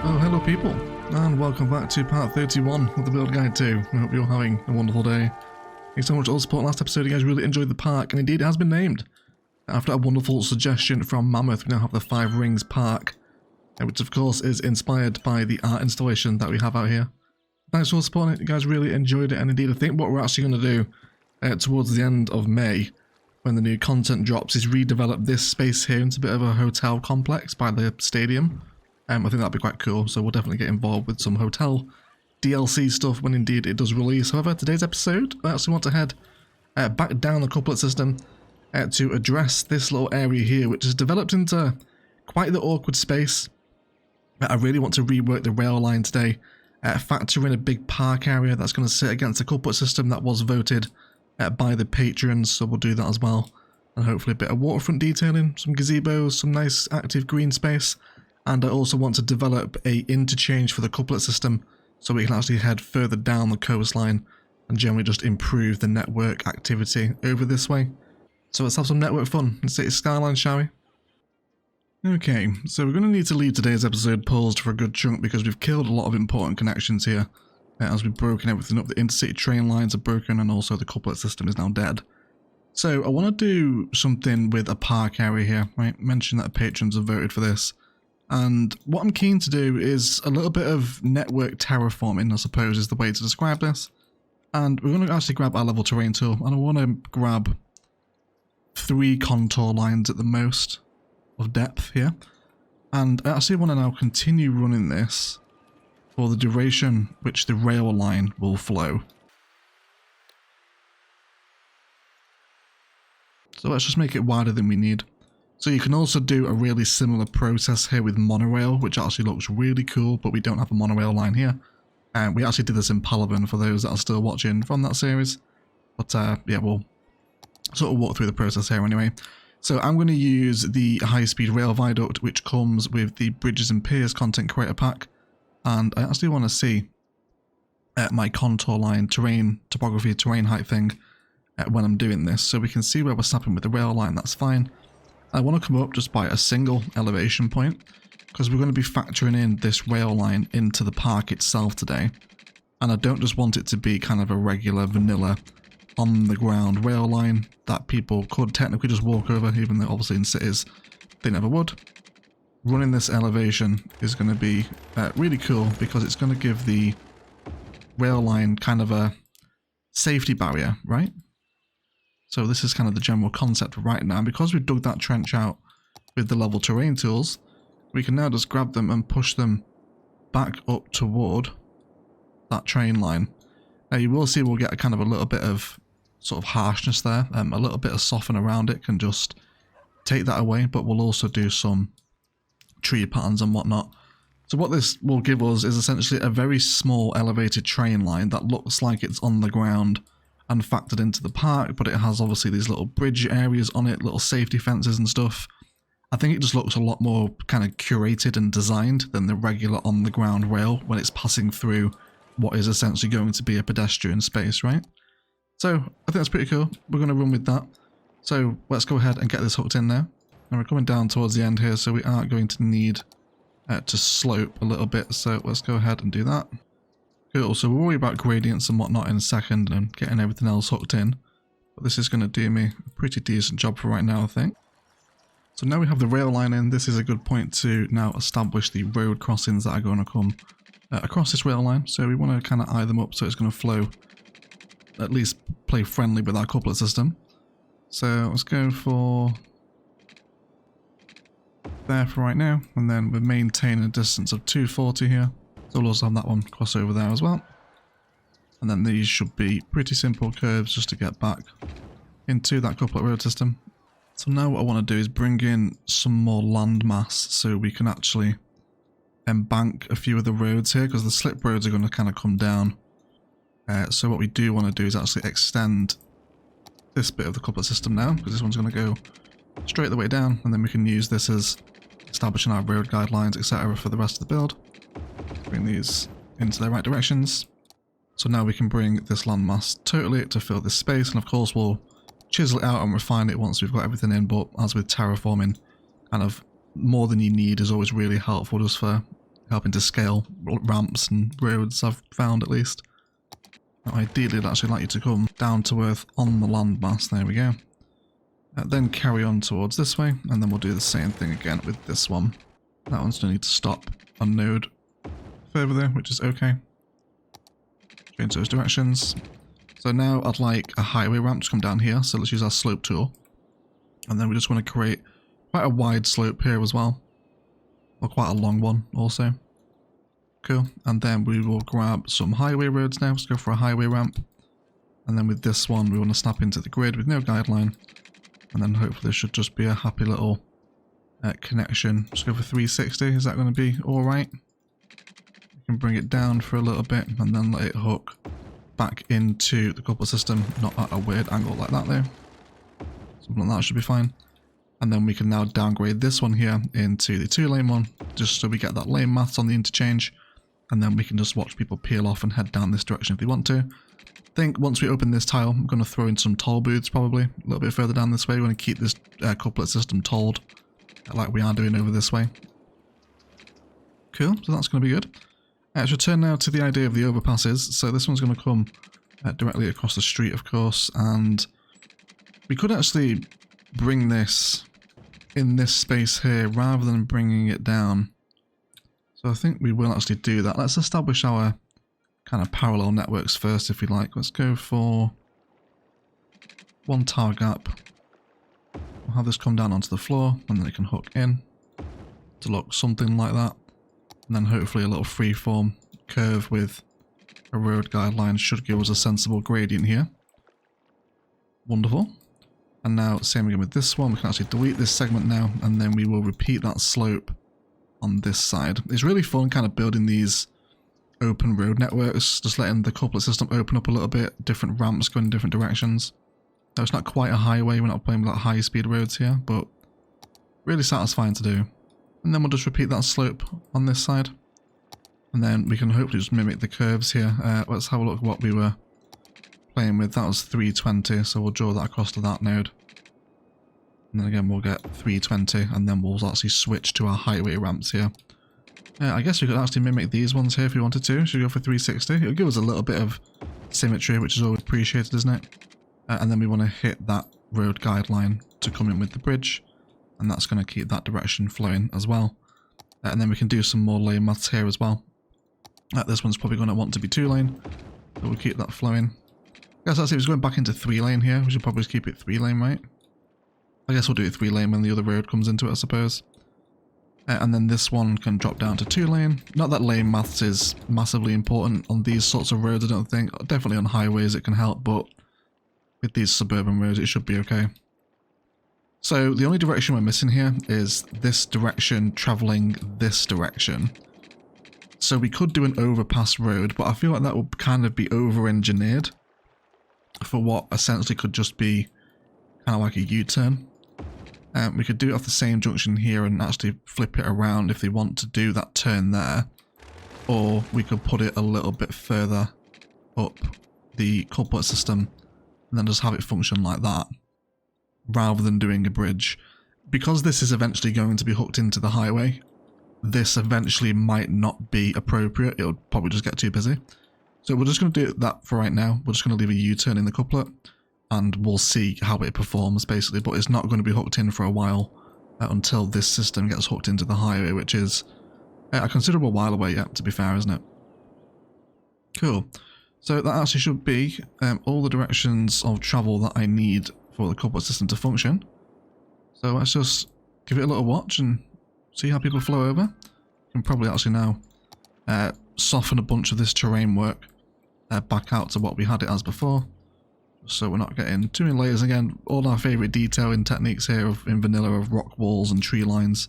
Oh, hello people, and welcome back to part 31 of the Build Guide 2. I hope you're having a wonderful day. Thanks so much for all the support. Last episode you guys really enjoyed the park, and indeed it has been named. After a wonderful suggestion from Mammoth, we now have the 5 Rings Park, which of course is inspired by the art installation that we have out here. Thanks for supporting it, you guys really enjoyed it, and indeed I think what we're actually going to do towards the end of May, when the new content drops, is redevelop this space here into a bit of a hotel complex by the stadium. I think that'd be quite cool, so we'll definitely get involved with some hotel DLC stuff when indeed it does release. However, today's episode, I actually want to head back down the couplet system to address this little area here, which has developed into quite the awkward space. I really want to rework the rail line today, factor in a big park area that's going to sit against the couplet system that was voted by the patrons, so we'll do that as well. And hopefully a bit of waterfront detailing, some gazebos, some nice active green space. And I also want to develop a interchange for the couplet system so we can actually head further down the coastline and generally just improve the network activity over this way. So let's have some network fun. Let's take Skylines, shall we? Okay, so we're going to need to leave today's episode paused for a good chunk because we've killed a lot of important connections here. As we've broken everything up, the intercity train lines are broken and also the couplet system is now dead. So I want to do something with a park area here, right? Mention that the patrons have voted for this. And what I'm keen to do is a little bit of network terraforming, I suppose, is the way to describe this. And we're going to actually grab our level terrain tool, and I want to grab 3 contour lines at the most of depth here. And I actually want to now continue running this for the duration which the rail line will flow. So let's just make it wider than we need. So you can also do a really similar process here with monorail, which actually looks really cool, but we don't have a monorail line here. And we actually did this in Palaven for those that are still watching from that series. But yeah, we'll sort of walk through the process here anyway. So I'm going to use the high-speed rail viaduct, which comes with the Bridges and Piers content creator pack. And I actually want to see my contour line, terrain, topography, terrain height thing when I'm doing this. So we can see where we're snapping with the rail line, that's fine. I want to come up just by a single elevation point because we're going to be factoring in this rail line into the park itself today, and I don't just want it to be kind of a regular vanilla on the ground rail line that people could technically just walk over, even though obviously in cities they never would. Running this elevation is going to be really cool because it's going to give the rail line kind of a safety barrier, right? So this is kind of the general concept right now. Because we've dug that trench out with the level terrain tools, we can now just grab them and push them back up toward that train line. Now you will see we'll get a kind of a little bit of sort of harshness there. A little bit of soften around it can just take that away, but we'll also do some tree patterns and whatnot. So what this will give us is essentially a very small elevated train line that looks like it's on the ground and factored into the park, but it has obviously these little bridge areas on it, little safety fences and stuff. I think it just looks a lot more kind of curated and designed than the regular on the ground rail when it's passing through what is essentially going to be a pedestrian space, right? So I think that's pretty cool. We're going to run with that. So let's go ahead and get this hooked in now. And we're coming down towards the end here, so we are going to need to slope a little bit. So let's go ahead and do that. Cool, so we'll worry about gradients and whatnot in a second and getting everything else hooked in. But this is going to do me a pretty decent job for right now, I think. So now we have the rail line in, this is a good point to now establish the road crossings that are going to come across this rail line. So we want to kind of eye them up so it's going to flow, at least play friendly with our couplet system. So let's go for there for right now, and then we're maintaining a distance of 240 here. So we'll also have that one cross over there as well. And then these should be pretty simple curves just to get back into that couplet road system. So now what I want to do is bring in some more landmass so we can actually embank a few of the roads here, because the slip roads are going to kind of come down. So what we do want to do is actually extend this bit of the couplet system now, because this one's going to go straight the way down, and then we can use this as establishing our road guidelines, etc. for the rest of the build. Bring these into the right directions. So now we can bring this landmass totally to fill this space, and of course we'll chisel it out and refine it once we've got everything in, but as with terraforming, kind of more than you need is always really helpful just for helping to scale ramps and roads, I've found at least. Now, ideally, I'd actually like you to come down to earth on the landmass. There we go. Then carry on towards this way, and then we'll do the same thing again with this one. That one's going to need to stop a node further there, which is okay. Change those directions. So now I'd like a highway ramp to come down here, so let's use our slope tool. And then we just want to create quite a wide slope here as well. Or quite a long one also. Cool. And then we will grab some highway roads now. Let's go for a highway ramp. And then with this one, we want to snap into the grid with no guideline. And then hopefully this should just be a happy little connection. Let's go for 360. Is that going to be alright? We can bring it down for a little bit and then let it hook back into the coupler system. Not at a weird angle like that though. Something like that should be fine. And then we can now downgrade this one here into the 2-lane one, just so we get that lane maths on the interchange. And then we can just watch people peel off and head down this direction if they want to. I think once we open this tile, I'm going to throw in some toll booths probably, a little bit further down this way. We want to keep this couplet system tolled, like we are doing over this way. Cool, so that's going to be good. Let's return now to the idea of the overpasses. So this one's going to come directly across the street, of course, and we could actually bring this in this space here rather than bringing it down. So I think we will actually do that. Let's establish our kind of parallel networks first, if we like. Let's go for one tower gap. We'll have this come down onto the floor, and then it can hook in to look something like that. And then hopefully a little freeform curve with a road guideline should give us a sensible gradient here. Wonderful. And now same again with this one. We can actually delete this segment now, and then we will repeat that slope on this side. It's really fun kind of building these open road networks, just letting the couplet system open up a little bit, different ramps going in different directions. Now it's not quite a highway, we're not playing with like high speed roads here, but really satisfying to do. And then we'll just repeat that slope on this side. And then we can hopefully just mimic the curves here. Let's have a look at what we were playing with. That was 320, so we'll draw that across to that node. And then again we'll get 320, and then we'll actually switch to our highway ramps here. I guess we could actually mimic these ones here if we wanted to. Should we go for 360? It'll give us a little bit of symmetry, which is always appreciated, isn't it? And then we want to hit that road guideline to come in with the bridge, and that's going to keep that direction flowing as well. And then we can do some more lane maths here as well. This one's probably going to want to be 2-lane, but we'll keep that flowing. I guess actually if it's going back into 3-lane here, we should probably just keep it 3-lane, right? I guess we'll do it 3-lane when the other road comes into it, I suppose. And then this one can drop down to 2-lane. Not that lane maths is massively important on these sorts of roads, I don't think. Definitely on highways it can help, but with these suburban roads it should be okay. So the only direction we're missing here is this direction travelling this direction. So we could do an overpass road, but I feel like that would kind of be over-engineered for what essentially could just be kind of like a U-turn. We could do it off the same junction here and actually flip it around if they want to do that turn there. Or we could put it a little bit further up the couplet system and then just have it function like that, rather than doing a bridge. Because this is eventually going to be hooked into the highway, this eventually might not be appropriate. It'll probably just get too busy. So we're just going to do that for right now. We're just going to leave a U-turn in the couplet, and we'll see how it performs basically, but it's not going to be hooked in for a while until this system gets hooked into the highway, which is a considerable while away yet, to be fair, isn't it? Cool. So that actually should be all the directions of travel that I need for the couplet system to function. So let's just give it a little watch and see how people flow over. You can probably actually now soften a bunch of this terrain work back out to what we had it as before, so we're not getting too many layers. Again, all our favourite detailing techniques here in vanilla of rock walls and tree lines,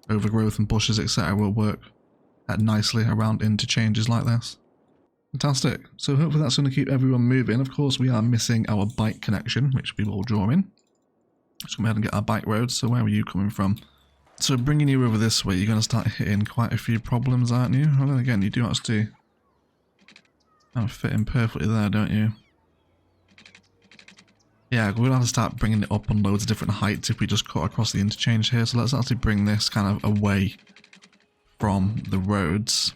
overgrowth and bushes, etc. will work nicely around interchanges like this. Fantastic. So hopefully that's going to keep everyone moving. Of course we are missing our bike connection, which we will draw in. Let's come ahead and get our bike roads. So where are you coming from? So bringing you over this way, you're going to start hitting quite a few problems, aren't you? Well, then again, you do actually kind of fit in perfectly there, don't you? Yeah, we'll have to start bringing it up on loads of different heights if we just cut across the interchange here. So let's actually bring this kind of away from the roads.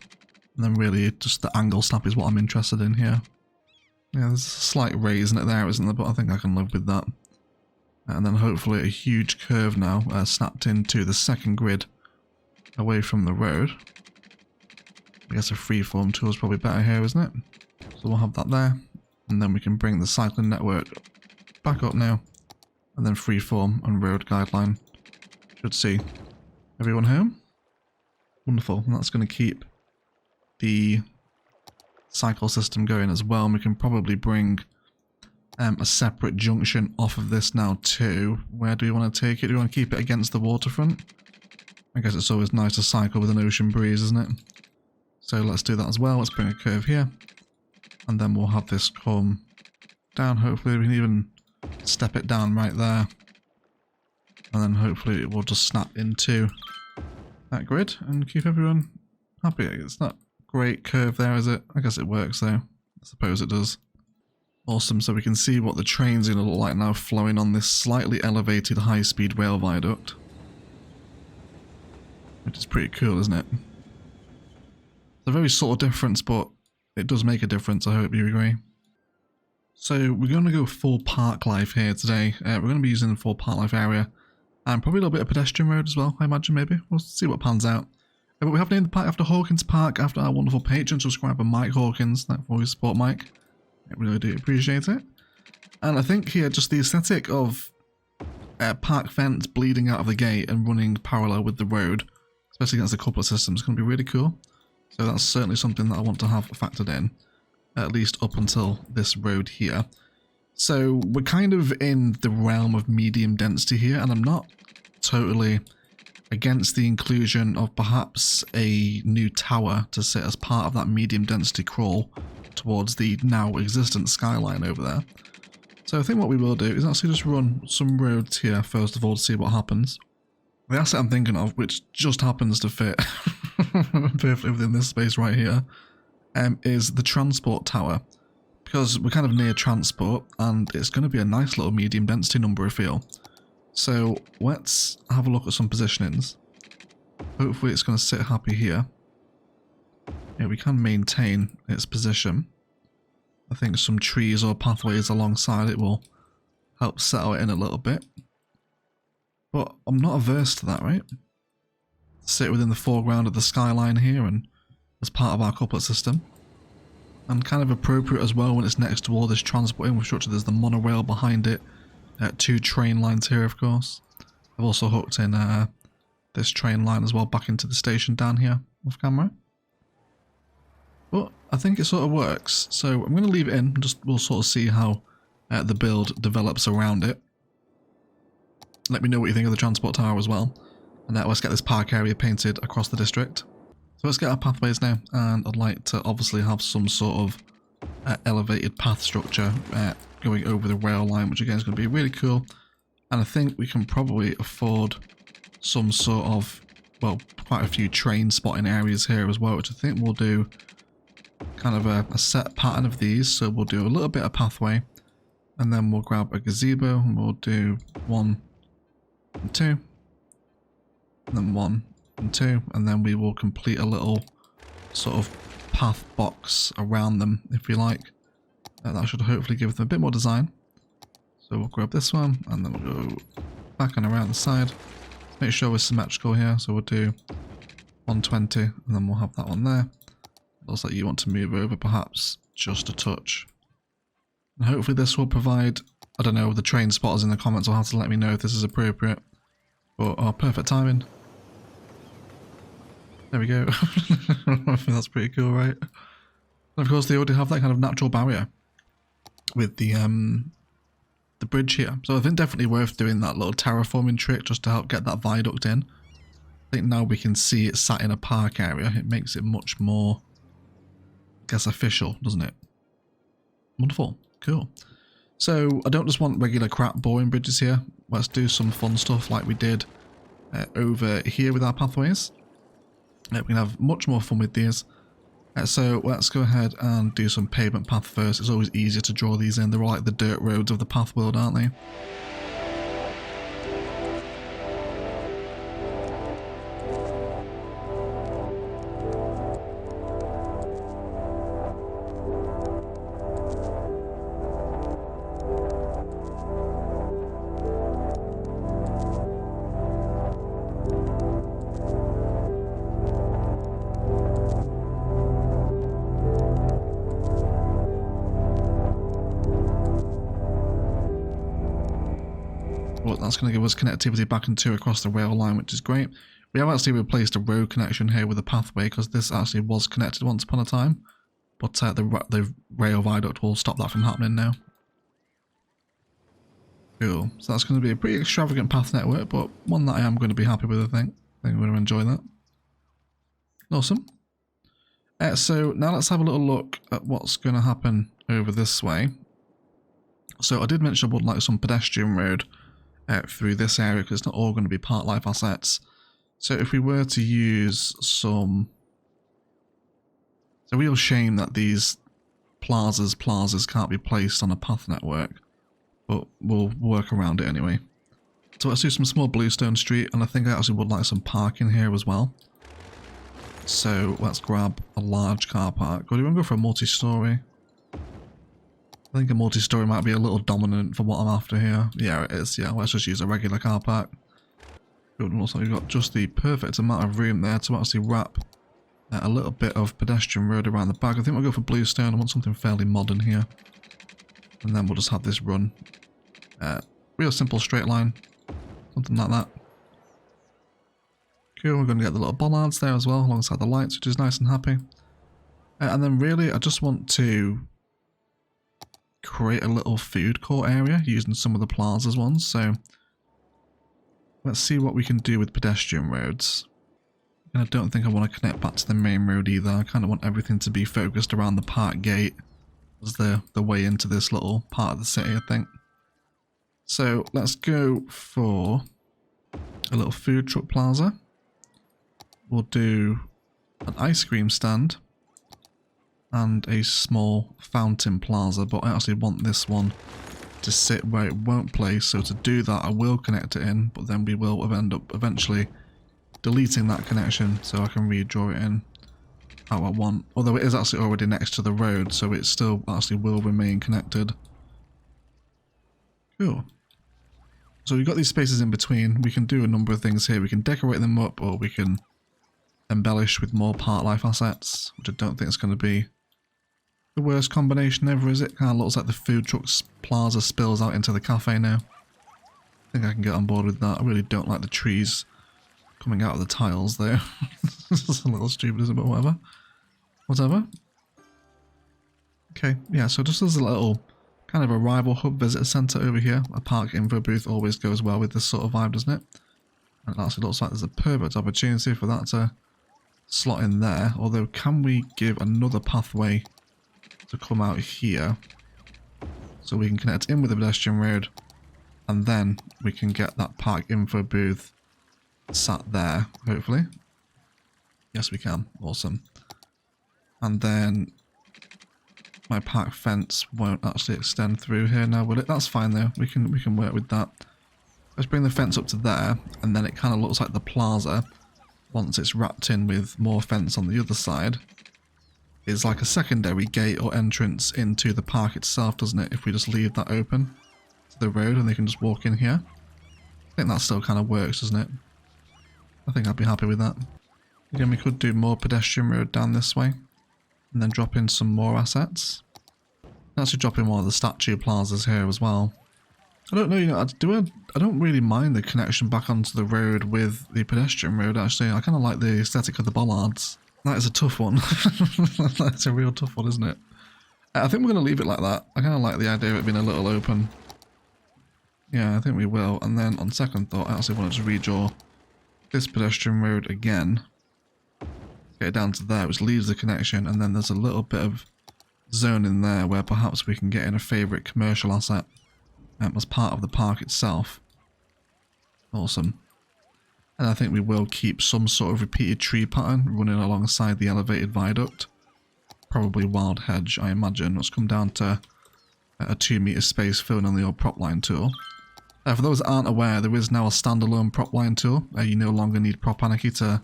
And then really just the angle snap is what I'm interested in here. Yeah, there's a slight raise in it there, isn't there? But I think I can live with that. And then hopefully a huge curve now snapped into the second grid away from the road. I guess a freeform tool is probably better here, isn't it? So we'll have that there. And then we can bring the cycling network back up now. And then freeform and road guideline. Should see everyone home. Wonderful. And that's going to keep the cycle system going as well. And we can probably bring a separate junction off of this now too. Where do we want to take it? Do we want to keep it against the waterfront? I guess it's always nice to cycle with an ocean breeze, isn't it? So let's do that as well. Let's bring a curve here. And then we'll have this come down. Hopefully we can even step it down right there. And then hopefully it will just snap into that grid and keep everyone happy. It's not a great curve there, is it? I guess it works though. I suppose it does. Awesome, so we can see what the train's going to look like now flowing on this slightly elevated high-speed rail viaduct. Which is pretty cool, isn't it? It's a very subtle difference, but it does make a difference, I hope you agree. So we're going to go full park life here today. We're going to be using the full park life area. And probably a little bit of pedestrian road as well, I imagine maybe. We'll see what pans out. But we have named the park after Hawkins Park, after our wonderful patron, subscriber Mike Hawkins. Thanks for your support, Mike. I really do appreciate it. And I think here, just the aesthetic of park fence bleeding out of the gate and running parallel with the road, especially against the couplet system, is going to be really cool. So that's certainly something that I want to have factored in, at least up until this road here. So we're kind of in the realm of medium density here, and I'm not totally against the inclusion of perhaps a new tower to sit as part of that medium density crawl towards the now existent skyline over there. So I think what we will do is actually just run some roads here first of all to see what happens. The asset I'm thinking of, which just happens to fit perfectly within this space right here, is the transport tower. Because we're kind of near transport, and it's going to be a nice little medium density number, I feel. So let's have a look at some positionings. Hopefully it's going to sit happy here. Yeah, we can maintain its position. I think some trees or pathways alongside it will help settle it in a little bit. But I'm not averse to that, right? Sit within the foreground of the skyline here and as part of our couplet system. And kind of appropriate as well when it's next to all this transport infrastructure. There's the monorail behind it. 2 train lines here, of course. I've also hooked in this train line as well back into the station down here off camera. But I think it sort of works. So I'm going to leave it in. We'll sort of see how the build develops around it. Let me know what you think of the transport tower as well. And let's get this park area painted across the district. So let's get our pathways now, and I'd like to obviously have some sort of elevated path structure going over the rail line, which again is going to be really cool. And I think we can probably afford some sort of, well, quite a few train spotting areas here as well, which I think we'll do kind of a set pattern of these. So we'll do a little bit of pathway, and then we'll grab a gazebo, and we'll do 1 and 2, and then 1 and 2, and then we will complete a little sort of path box around them, if you like. That should hopefully give them a bit more design. So we'll grab this one, and then we'll go back and around the side. Make sure we're symmetrical here, so we'll do 120, and then we'll have that one there. It looks like you want to move over perhaps just a touch. And hopefully this will provide, I don't know, the train spotters in the comments will have to let me know if this is appropriate. But perfect timing. There we go. I think that's pretty cool, right? And of course they already have that kind of natural barrier with the bridge here. So I think definitely worth doing that little terraforming trick just to help get that viaduct in. I think now we can see it sat in a park area. It makes it much more, I guess, official, doesn't it? Wonderful. Cool. So I don't just want regular crap boring bridges here. Let's do some fun stuff like we did over here with our pathways. We can have much more fun with these. So let's go ahead and do some pavement path first. It's always easier to draw these in. They're all like the dirt roads of the path world, aren't they? that's going to give us connectivity back and 2 across the rail line, which is great. We have actually replaced a road connection here with a pathway because this actually was connected once upon a time. But the rail viaduct will stop that from happening now. Cool. So that's going to be a pretty extravagant path network, but one that I am going to be happy with, I think. I think I'm going to enjoy that. Awesome. So now let's have a little look at what's going to happen over this way. So I did mention I would like some pedestrian road through this area because it's not all going to be part life assets. So if we were to use some... It's a real shame that these plazas can't be placed on a path network, but we'll work around it anyway. So let's do some small bluestone street, and I think I actually would like some parking here as well. So let's grab a large car park. Or do you want to go for a multi-story? I think a multi-story might be a little dominant for what I'm after here. Yeah, it is. Yeah, let's just use a regular car park. Good. And also, we've got just the perfect amount of room there to actually wrap a little bit of pedestrian road around the back. I think we'll go for bluestone. I want something fairly modern here. And then we'll just have this run. Real simple straight line. Something like that. Cool, we're going to get the little bollards there as well, alongside the lights, which is nice and happy. And then really, I just want to create a little food court area using some of the plazas ones. So let's see what we can do with pedestrian roads. And I don't think I want to connect back to the main road either. I kind of want everything to be focused around the park gate as the way into this little part of the city, I think. So let's go for a little food truck plaza. We'll do an ice cream stand and a small fountain plaza, but I actually want this one to sit where it won't place. So to do that, I will connect it in, but then we will end up eventually deleting that connection so I can redraw it in how I want. Although it is actually already next to the road, so it still actually will remain connected. Cool. So we've got these spaces in between. We can do a number of things here. We can decorate them up, or we can embellish with more part life assets, which I don't think is going to be the worst combination ever, is it? Kind of looks like the food truck's plaza spills out into the cafe now. I think I can get on board with that. I really don't like the trees coming out of the tiles there. It's a little stupid, isn't it? But whatever. Whatever. Okay, yeah, so just as a little kind of arrival hub visitor centre over here, a park info booth always goes well with this sort of vibe, doesn't it? And it actually looks like there's a perfect opportunity for that to slot in there. Although, can we give another pathway to come out here so we can connect in with the pedestrian road, and then we can get that park info booth sat there, hopefully. Yes, we can. Awesome. And then my park fence won't actually extend through here now, will it? That's fine though. We can work with that. Let's bring the fence up to there, and then it kind of looks like the plaza, once it's wrapped in with more fence on the other side, is like a secondary gate or entrance into the park itself, doesn't it? If we just leave that open to the road and they can just walk in here. I think that still kind of works, doesn't it? I think I'd be happy with that. Again, we could do more pedestrian road down this way, and then drop in some more assets. Actually drop in one of the statue plazas here as well. I don't know, you know, I don't really mind the connection back onto the road with the pedestrian road, actually. I kind of like the aesthetic of the bollards. That is a tough one. That's a real tough one, isn't it? I think we're going to leave it like that. I kind of like the idea of it being a little open. Yeah, I think we will. And then on second thought, I actually wanted to redraw this pedestrian road again. Get it down to there, which leaves the connection, and then there's a little bit of zone in there where perhaps we can get in a favourite commercial asset as part of the park itself. Awesome. And I think we will keep some sort of repeated tree pattern running alongside the elevated viaduct. Probably wild hedge, I imagine. Let's come down to a 2 metre space filling on the old prop line tool. For those that aren't aware, there is now a standalone prop line tool. You no longer need Prop Anarchy to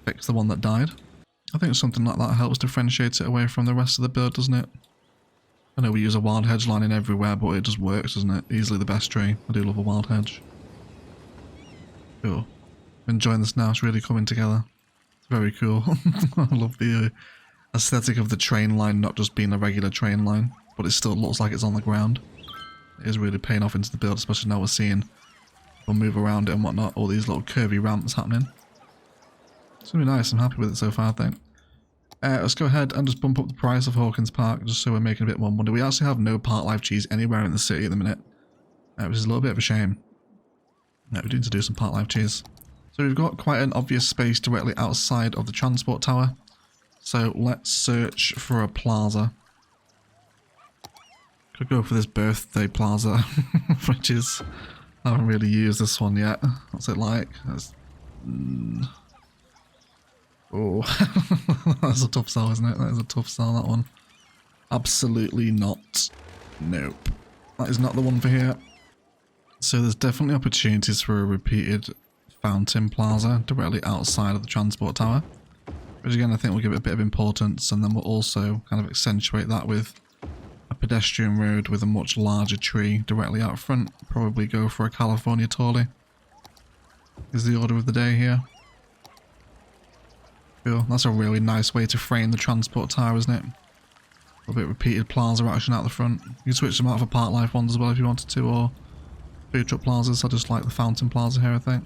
fix the one that died. I think something like that helps differentiate it away from the rest of the build, doesn't it? I know we use a wild hedge lining everywhere, but it just works, doesn't it? Easily the best tree. I do love a wild hedge. Cool. I'm enjoying this now. It's really coming together. It's very cool. I love the aesthetic of the train line not just being a regular train line, but it still looks like it's on the ground. It is really paying off into the build, especially now we're seeing we'll move around it and whatnot. All these little curvy ramps happening. It's going to be nice. I'm happy with it so far, I think. Let's go ahead and just bump up the price of Hawkins Park, just so we're making a bit more money. We actually have no Park Life cheese anywhere in the city at the minute, which is a little bit of a shame. We do need to do some Park Life cheese. So we've got quite an obvious space directly outside of the transport tower. So let's search for a plaza. Could go for this birthday plaza, which is... I haven't really used this one yet. What's it like? Oh, that's a tough sell, isn't it? That is a tough sell, that one. Absolutely not. Nope. That is not the one for here. So there's definitely opportunities for a repeated fountain plaza directly outside of the transport tower. Which again, I think will give it a bit of importance, and then we'll also kind of accentuate that with a pedestrian road with a much larger tree directly out front. Probably go for a California Tolly. Is the order of the day here. Cool. That's a really nice way to frame the transport tower, isn't it? A little bit of repeated plaza action out the front. You can switch them out for Park Life ones as well if you wanted to, or food truck plazas. I just like the fountain plaza here, I think.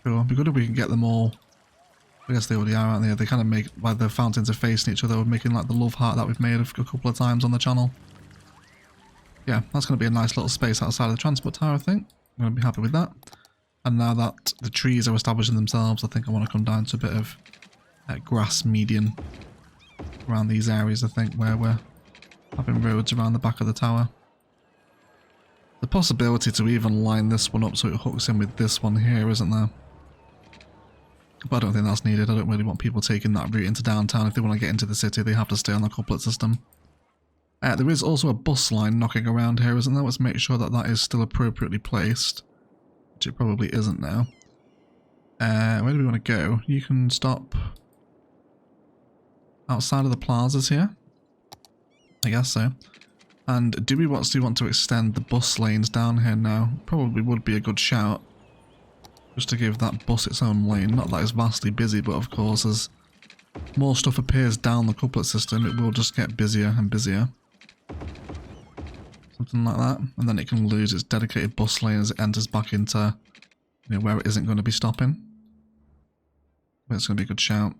Cool. It'd be good if we can get them all. I guess they already are, aren't they? They kind of make, like, the fountains are facing each other. We're making like the love heart that we've made a couple of times on the channel. Yeah, that's going to be a nice little space outside of the transport tower, I think. I'm going to be happy with that. And now that the trees are establishing themselves, I think I want to come down to a bit of grass median around these areas, I think, where we're having roads around the back of the tower. The possibility to even line this one up so it hooks in with this one here, isn't there? But I don't think that's needed. I don't really want people taking that route into downtown. If they want to get into the city, they have to stay on the couplet system. There is also a bus line knocking around here, isn't there? Let's make sure that that is still appropriately placed. Which it probably isn't now. Where do we want to go? You can stop outside of the plazas here. I guess so. And do we actually want to extend the bus lanes down here now? Probably would be a good shout. Just to give that bus its own lane. Not that it's vastly busy, but of course as more stuff appears down the couplet system, it will just get busier and busier. Something like that. And then it can lose its dedicated bus lane as it enters back into, you know, where it isn't going to be stopping. But it's going to be a good shout.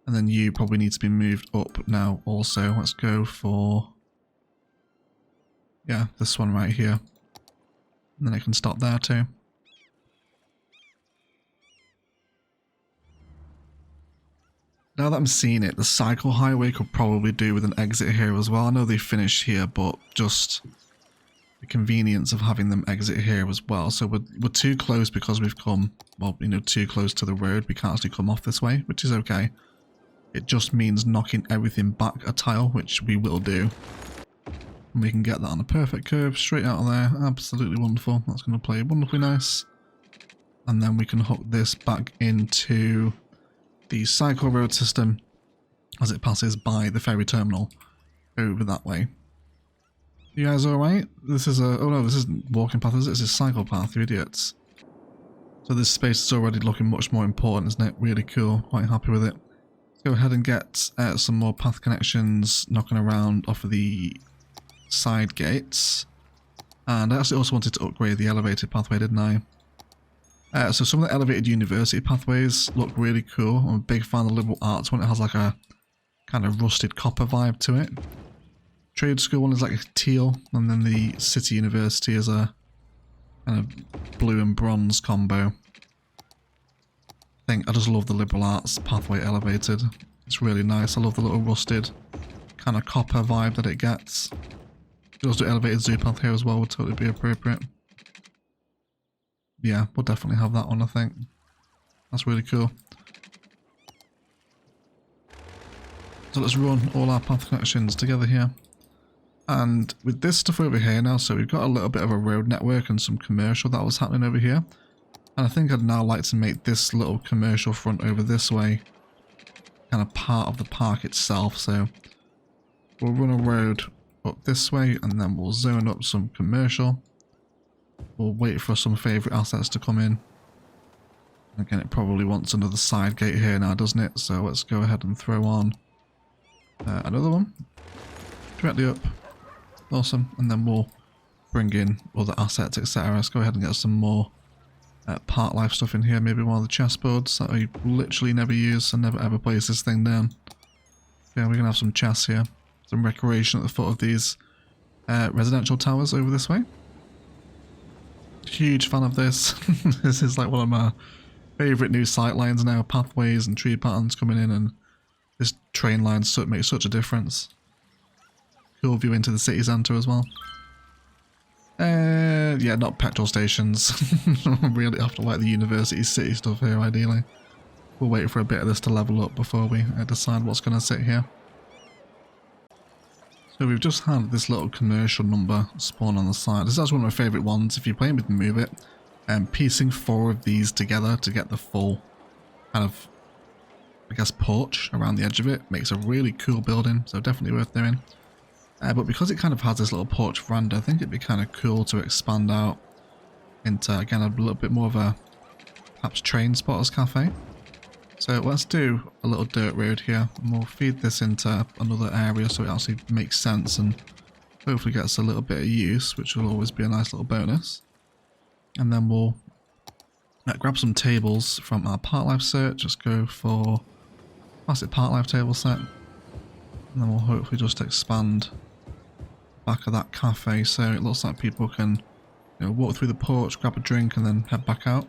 And then you probably need to be moved up now also. Let's go for... yeah, this one right here. And then it can stop there too. Now that I'm seeing it, the cycle highway could probably do with an exit here as well. I know they finished here, but just the convenience of having them exit here as well. So we're too close because we've come, well, you know, too close to the road. We can't actually come off this way, which is okay. It just means knocking everything back a tile, which we will do. And we can get that on a perfect curve straight out of there. Absolutely wonderful. That's going to play wonderfully nice. And then we can hook this back into the cycle road system as it passes by the ferry terminal over that way. You guys alright? This is a... oh no, this isn't walking path, is it? This is cycle path, you idiots. So this space is already looking much more important, isn't it? Really cool. Quite happy with it. Let's go ahead and get some more path connections knocking around off of the side gates. And I actually also wanted to upgrade the elevated pathway, didn't I? So some of the elevated university pathways look really cool. I'm a big fan of the liberal arts one. It has like a kind of rusted copper vibe to it. Trade school one is like a teal, and then the city university is a kind of blue and bronze combo. I just love the liberal arts pathway elevated. It's really nice. I love the little rusted kind of copper vibe that it gets. You also do elevated zoo path here as well, would totally be appropriate. Yeah, we'll definitely have that one, I think. That's really cool. So let's run all our path connections together here. And with this stuff over here now, so we've got a little bit of a road network and some commercial that was happening over here. And I think I'd now like to make this little commercial front over this way kind of part of the park itself. So we'll run a road up this way and then we'll zone up some commercial. We'll wait for some favourite assets to come in. Again, it probably wants another side gate here now, doesn't it? So let's go ahead and throw on another one. Directly up. Awesome. And then we'll bring in other assets, etc. Let's go ahead and get some more part life stuff in here. Maybe one of the chessboards that I literally never use and never ever place this thing down. Yeah, we're gonna have some chests here, some recreation at the foot of these residential towers over this way. Huge fan of this. This is like one of my favourite new sight lines now. Pathways and tree patterns coming in, and this train line makes such a difference. Cool view into the city centre as well. Yeah, not petrol stations. Really after like the university city stuff here, ideally. We'll wait for a bit of this to level up before we decide what's going to sit here. So we've just had this little commercial number spawn on the side. This is one of my favourite ones. If you're playing with Move It, piecing 4 of these together to get the full kind of, I guess, porch around the edge of it makes a really cool building. So definitely worth doing. But because it kind of has this little porch veranda, I think it'd be kind of cool to expand out into, again, a little bit more of a perhaps train spotters cafe. So let's do a little dirt road here, and we'll feed this into another area so it actually makes sense and hopefully gets a little bit of use, which will always be a nice little bonus. And then we'll grab some tables from our part life search. Just go for classic part life table set, and then we'll hopefully just expand back of that cafe so it looks like people can, you know, walk through the porch, grab a drink, and then head back out.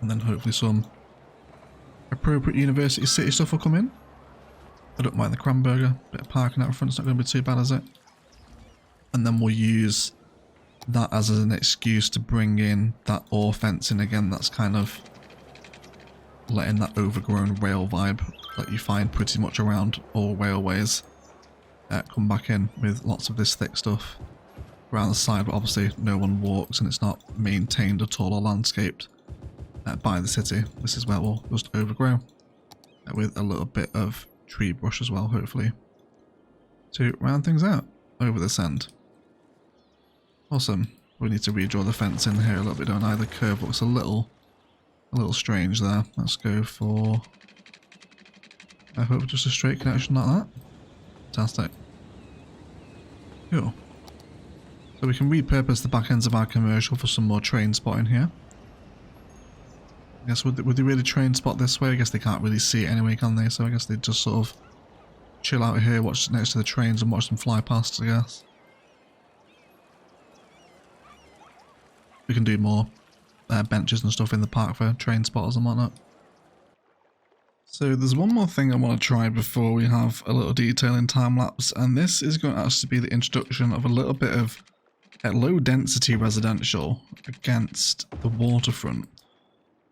And then hopefully some appropriate university city stuff will come in. I don't mind the Cranburger. Bit of parking out front, it's not going to be too bad, is it? And then we'll use that as an excuse to bring in that ore fencing again. That's kind of letting that overgrown rail vibe that you find pretty much around all railways come back in with lots of this thick stuff around the side, but obviously no one walks and it's not maintained at all or landscaped by the city. This is where we'll just overgrow with a little bit of tree brush as well, hopefully, to round things out over this end. Awesome. We need to redraw the fence in here a little bit, don't I? The curve looks a little strange there. Let's go for, I hope, just a straight connection like that. Fantastic. Cool. So we can repurpose the back ends of our commercial for some more train spotting here. I guess would they really train spot this way? I guess they can't really see it anyway, can they? So I guess they just sort of chill out here, watch next to the trains and watch them fly past, I guess. We can do more benches and stuff in the park for train spotters and whatnot. So there's one more thing I want to try before we have a little detail in time-lapse, and this is going to actually be the introduction of a little bit of low-density residential against the waterfront.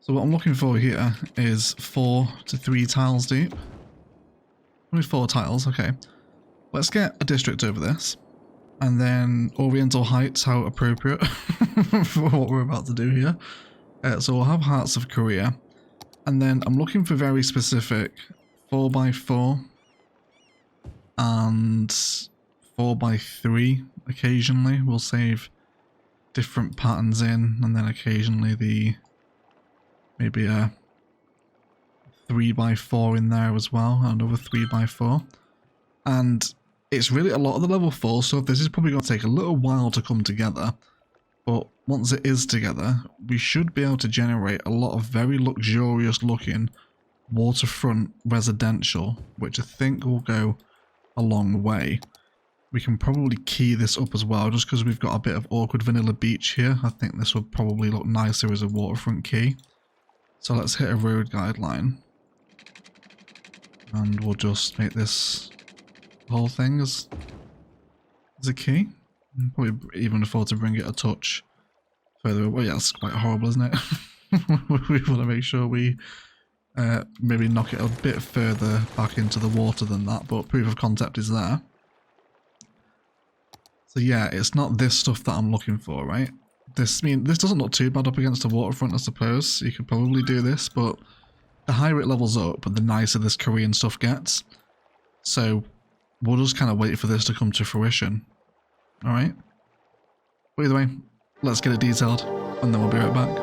So what I'm looking for here is 4 to 3 tiles deep. Only 4 tiles, okay. Let's get a district over this. And then Oriental Heights, how appropriate for what we're about to do here. So we'll have Hearts of Korea. And then I'm looking for very specific 4x4 and 4x3 occasionally. We'll save different patterns in, and then occasionally maybe a 3x4 in there as well, another 3x4. And it's really a lot of the level 4 stuff. This is probably going to take a little while to come together, but once it is together, we should be able to generate a lot of very luxurious looking waterfront residential, which I think will go a long way. We can probably key this up as well, just because we've got a bit of awkward vanilla beach here. I think this will probably look nicer as a waterfront key. So let's hit a road guideline, and we'll just make this whole thing as a key. Probably even afford to bring it a touch further away. Yeah, that's quite horrible, isn't it? We want to make sure we maybe knock it a bit further back into the water than that, but proof of concept is there. So yeah, it's not this stuff that I'm looking for, right? This doesn't look too bad up against the waterfront, I suppose. You could probably do this, but the higher it levels up, the nicer this Korean stuff gets. So we'll just kind of wait for this to come to fruition. Alright? But either way, let's get it detailed, and then we'll be right back.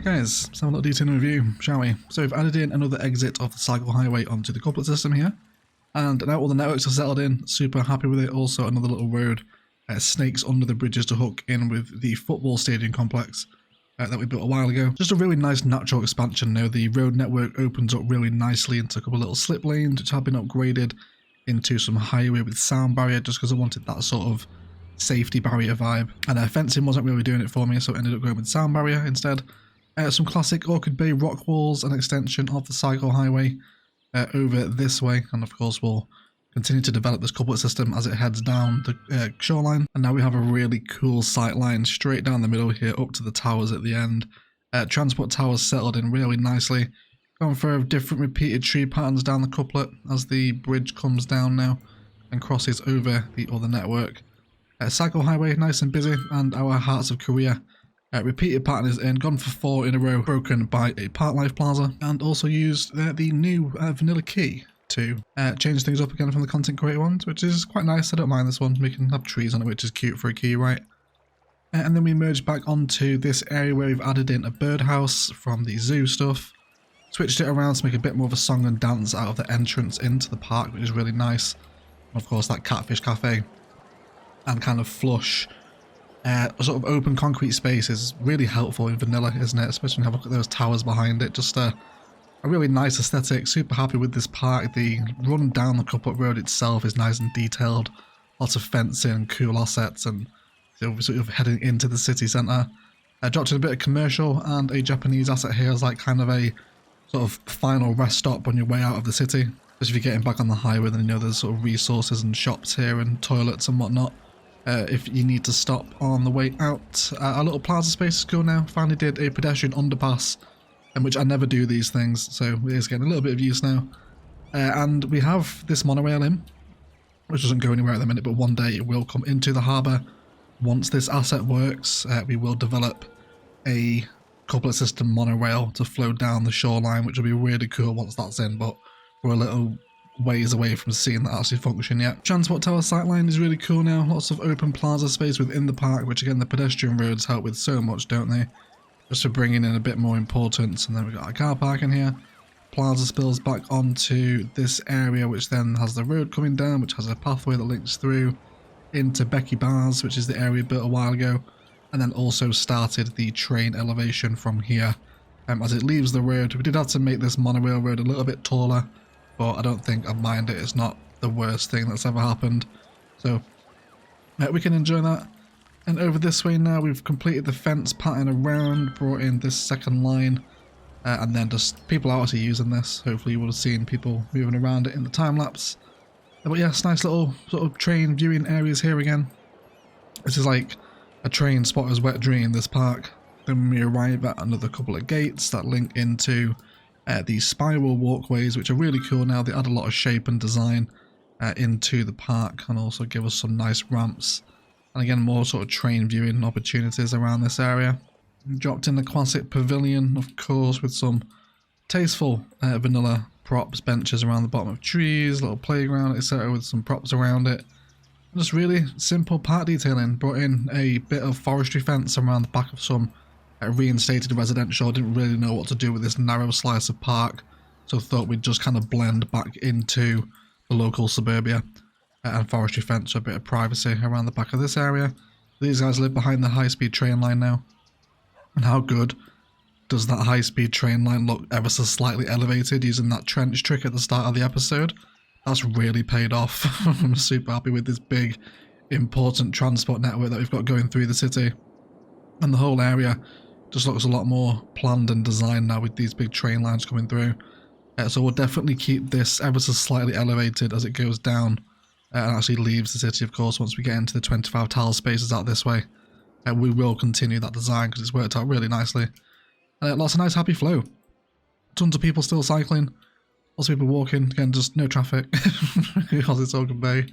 guys, let's have a little detailing review, shall we? So we've added in another exit of the cycle highway onto the couplet system here. And now all the networks are settled in, super happy with it. Also another little road snakes under the bridges to hook in with the football stadium complex that we built a while ago. Just a really nice natural expansion now. The road network opens up really nicely into a couple of little slip lanes which have been upgraded into some highway with sound barrier just because I wanted that sort of safety barrier vibe. And fencing wasn't really doing it for me, so I ended up going with sound barrier instead. Some classic Orchid Bay rock walls, an extension of the cycle highway over this way, and of course we'll continue to develop this couplet system as it heads down the shoreline. And now we have a really cool sight line straight down the middle here up to the towers at the end. Transport towers settled in really nicely, going for different repeated tree patterns down the couplet as the bridge comes down now and crosses over the other network. Cycle highway nice and busy, and our Hearts of Korea repeated pattern is in, gone for 4 in a row, broken by a Park Life Plaza, and also used the new vanilla key to change things up again from the content creator ones, which is quite nice. I don't mind this one. We can have trees on it, which is cute for a key, right? And then we merge back onto this area where we've added in a birdhouse from the zoo stuff, switched it around to make a bit more of a song and dance out of the entrance into the park, which is really nice. And of course that catfish cafe and kind of flush sort of open concrete space is really helpful in vanilla, isn't it? Especially when you have a look at those towers behind it. Just a really nice aesthetic. Super happy with this park. The run down the couplet road itself is nice and detailed. Lots of fencing, cool assets, and sort of heading into the city centre. Dropped in a bit of commercial and a Japanese asset here as like kind of a sort of final rest stop on your way out of the city. Just if you're getting back on the highway, then you know there's sort of resources and shops here and toilets and whatnot. If you need to stop on the way out. Our little plaza space is cool now. Finally did a pedestrian underpass, in which I never do these things, so it is getting a little bit of use now. And we have this monorail in, which doesn't go anywhere at the minute, but one day it will come into the harbour. Once this asset works, we will develop a couplet system monorail to flow down the shoreline, which will be really cool once that's in, but we're a little ways away from seeing that actually function yet. Transport tower sightline is really cool now. Lots of open plaza space within the park, which again the pedestrian roads help with so much, don't they? Just for bringing in a bit more importance. And then we've got a car park in here. Plaza spills back onto this area, which then has the road coming down, which has a pathway that links through into Becky Bars, which is the area built a while ago, and then also started the train elevation from here. As it leaves the road, we did have to make this monorail road a little bit taller, but I don't think I mind it. It's not the worst thing that's ever happened. So we can enjoy that. And over this way now, we've completed the fence pattern around, brought in this second line, and then just people are actually using this. Hopefully you would have seen people moving around it in the time lapse. But yes, nice little sort of train viewing areas here again. This is like a train spotter's wet dream, this park. Then we arrive at another couple of gates that link into these spiral walkways, which are really cool now. They add a lot of shape and design into the park, and also give us some nice ramps. And again, more sort of train viewing opportunities around this area. Dropped in the classic pavilion, of course, with some tasteful vanilla props, benches around the bottom of trees, little playground, etc., with some props around it. Just really simple park detailing. Brought in a bit of forestry fence around the back of some reinstated residential. Didn't really know what to do with this narrow slice of park, so thought we'd just kind of blend back into the local suburbia, and forestry fence for a bit of privacy around the back of this area. These guys live behind the high-speed train line now, and how good does that high-speed train line look ever so slightly elevated using that trench trick at the start of the episode? That's really paid off. I'm super happy with this big important transport network that we've got going through the city, and the whole area just looks a lot more planned and designed now with these big train lines coming through. So we'll definitely keep this ever so slightly elevated as it goes down and actually leaves the city, of course, once we get into the 25 tile spaces out this way. We will continue that design because it's worked out really nicely. Lots of nice happy flow. Tons of people still cycling. Lots of people walking. Again, just no traffic because it's Orchid Bay.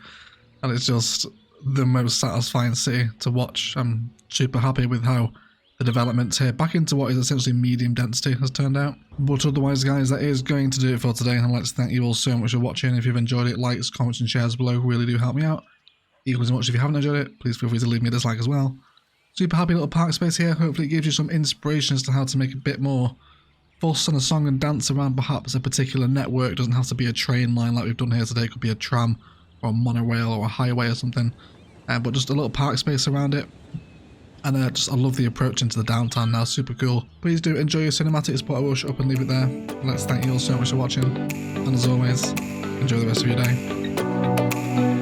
And it's just the most satisfying city to watch. I'm super happy with how the developments here back into what is essentially medium density has turned out. But otherwise, guys, that is going to do it for today. And I'd like to thank you all so much for watching. If you've enjoyed it, likes, comments and shares below really do help me out. Equally as much if you haven't enjoyed it, please feel free to leave me a dislike as well. Super happy little park space here. Hopefully it gives you some inspiration as to how to make a bit more fuss and a song and dance around perhaps a particular network. It doesn't have to be a train line like we've done here today. It could be a tram or a monorail or a highway or something. But just a little park space around it. And I love the approach into the downtown now, super cool. Please do enjoy your cinematics, but I will shut up and leave it there. Let's thank you all so much for watching. And as always, enjoy the rest of your day.